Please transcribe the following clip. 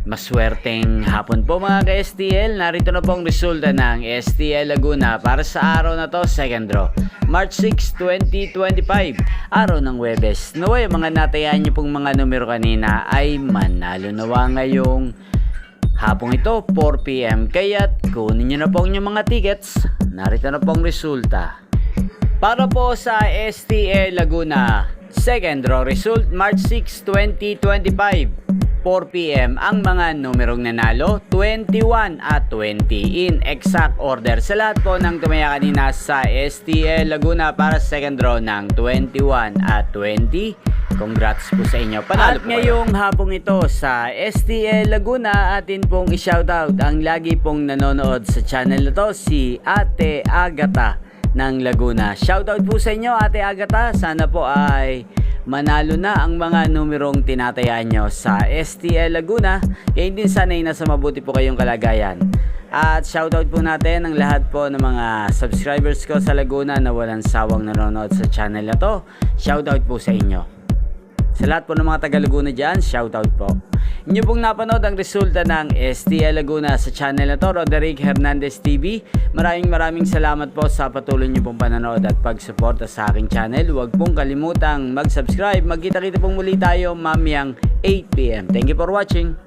Maswerteng hapon po mga ka-STL. Narito na pong resulta ng STL Laguna para sa araw na to, second draw, March 6, 2025, araw ng Huwebes. Naway mga natayaan nyo pong mga numero kanina ay manalo nawa ngayong hapong ito, 4 PM. Kaya't kunin nyo na po yung mga tickets. Narito na pong resulta. Para po sa STL Laguna, second draw result, March 6, 2025, 4 PM, ang mga numerong nanalo, 21 at 20 in exact order. Sa lahat po ng tumaya kanina sa STL Laguna para sa second draw ng 21 at 20, congrats po sa inyo. Panalo at po ngayong hapong ito sa STL Laguna, atin pong i-shoutout ang lagi pong nanonood sa channel na to, si Ate Agata ng Laguna. Shoutout po sa inyo, Ate Agata. Sana po ay manalo na ang mga numerong tinatayaan nyo sa STL Laguna. Kaya din sana'y nasa mabuti po kayong kalagayan. At shoutout po natin ang lahat po ng mga subscribers ko sa Laguna na walang sawang nanonood sa channel na to. Shoutout po sa inyo. Sa lahat po ng mga taga Laguna dyan, shoutout po. Inyo pong napanood ang resulta ng STL Laguna sa channel na to, Roderick Hernandez TV. Maraming salamat po sa patuloy nyo pong panonood at pagsuporta sa aking channel. Huwag pong kalimutang mag-subscribe. Magkita-kita pong muli tayo mamayang 8 PM. Thank you for watching.